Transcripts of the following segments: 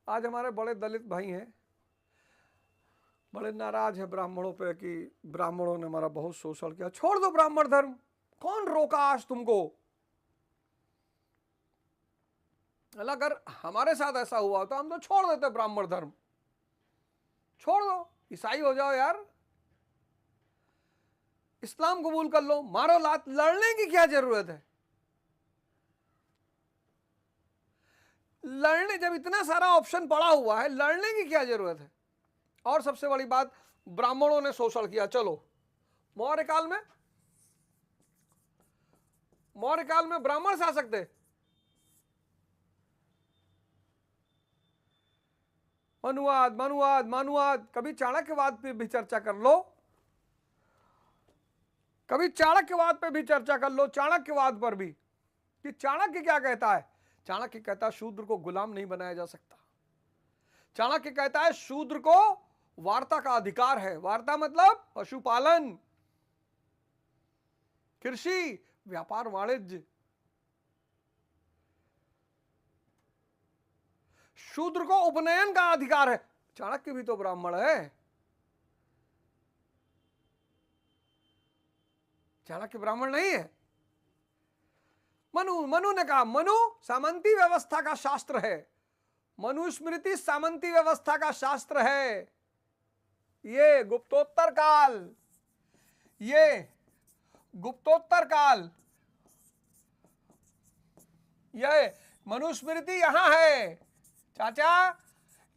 आज हमारे बड़े दलित भाई हैं, बड़े नाराज है ब्राह्मणों पे कि ब्राह्मणों ने हमारा बहुत शोषण किया। छोड़ दो ब्राह्मण धर्म, कौन रोका आज तुमको? अगर हमारे साथ ऐसा हुआ तो हम तो छोड़ देते ब्राह्मण धर्म, छोड़ दो, ईसाई हो जाओ यार, इस्लाम कबूल कर लो, मारो लात, लड़ने की क्या जरूरत है? लड़ने, जब इतना सारा ऑप्शन पड़ा हुआ है, लड़ने की क्या जरूरत है? और सबसे बड़ी बात, ब्राह्मणों ने शोषण किया, चलो मौर्य काल में ब्राह्मण शासक थे। मनुवाद मनुवाद मनुवाद, कभी चाणक्यवाद पे भी चर्चा कर लो, कभी चाणक्यवाद पे भी चर्चा कर लो, चाणक्यवाद पर भी, कि चाणक्य क्या कहता है। चाणक्य कहता है शूद्र को गुलाम नहीं बनाया जा सकता। चाणक्य कहता है शूद्र को वार्ता का अधिकार है। वार्ता मतलब पशुपालन, कृषि, व्यापार, वाणिज्य। शूद्र को उपनयन का अधिकार है। चाणक्य भी तो ब्राह्मण है, चाणक्य ब्राह्मण नहीं है। मनु ने कहा, मनु सामंती व्यवस्था का शास्त्र है, मनुस्मृति सामंती व्यवस्था का शास्त्र है। ये गुप्तोत्तर काल, ये मनुस्मृति यहां है चाचा,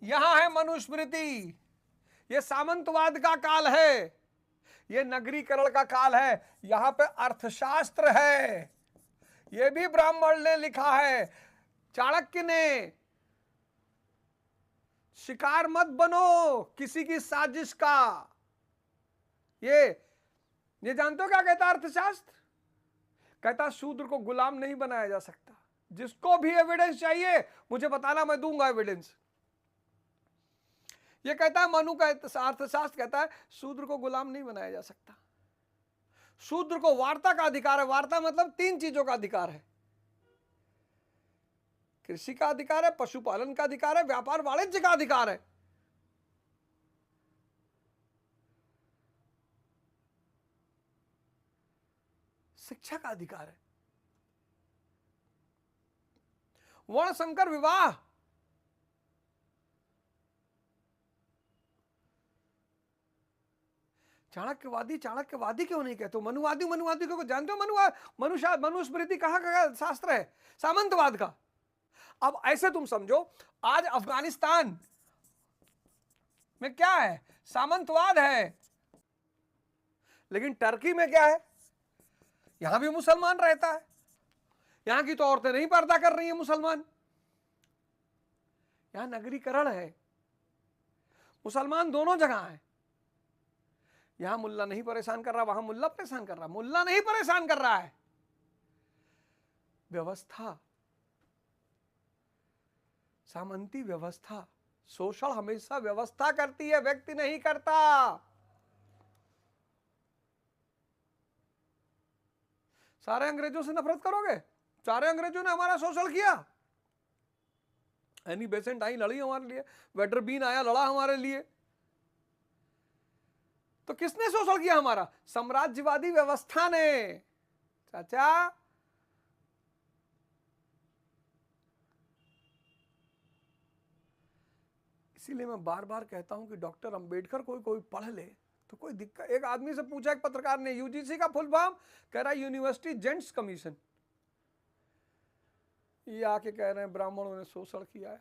यहां है मनुस्मृति। ये सामंतवाद का काल है, ये नगरीकरण का काल है, यहां पे अर्थशास्त्र है। ये भी ब्राह्मण ने लिखा है, चाणक्य ने। शिकार मत बनो किसी की साजिश का। ये जानते हो क्या कहता है अर्थशास्त्र? कहता शूद्र को गुलाम नहीं बनाया जा सकता। जिसको भी एविडेंस चाहिए मुझे बताना, मैं दूंगा एविडेंस। ये कहता है, मनु का अर्थशास्त्र कहता है शूद्र को गुलाम नहीं बनाया जा सकता। शूद्र को वार्ता का अधिकार है। वार्ता मतलब 3 चीजों का अधिकार है, कृषि का अधिकार है, पशुपालन का अधिकार है, व्यापार वाणिज्य का अधिकार है। शिक्षा का अधिकार है, वर्ण संकर विवाह, चाणक्यवादी क्यों नहीं कहते? मनुवादी क्यों? जानते हो मनुस्मृति कहां का शास्त्र है? सामंतवाद का। अब ऐसे तुम समझो, आज अफगानिस्तान में क्या है? सामंतवाद है। लेकिन टर्की में क्या है? यहां भी मुसलमान रहता है, यहां की तो औरतें नहीं पर्दा कर रही हैं मुसलमान। यहां नगरीकरण है, मुसलमान दोनों जगह है। यहां मुल्ला नहीं परेशान कर रहा, वहां मुल्ला परेशान कर रहा। मुल्ला नहीं परेशान कर रहा है, व्यवस्था, सामंती व्यवस्था। शोषण हमेशा व्यवस्था करती है, व्यक्ति नहीं करता। सारे अंग्रेजों से नफरत करोगे? सारे अंग्रेजों ने हमारा शोषण किया। एनी बेसेंट आई, लड़ी हमारे लिए। वेटरबीन आया, लड़ा हमारे लिए। तो किसने शोषण किया हमारा? साम्राज्यवादी व्यवस्था ने। चाचा, इसीलिए मैं बार बार कहता हूं कि डॉक्टर अंबेडकर कोई पढ़ ले तो कोई दिक्कत। एक आदमी से पूछा, एक पत्रकार ने, यूजीसी का फुल फॉर्म, कह रहा है यूनिवर्सिटी जेंट्स कमीशन। ये आके कह रहे हैं ब्राह्मणों ने शोषण किया है।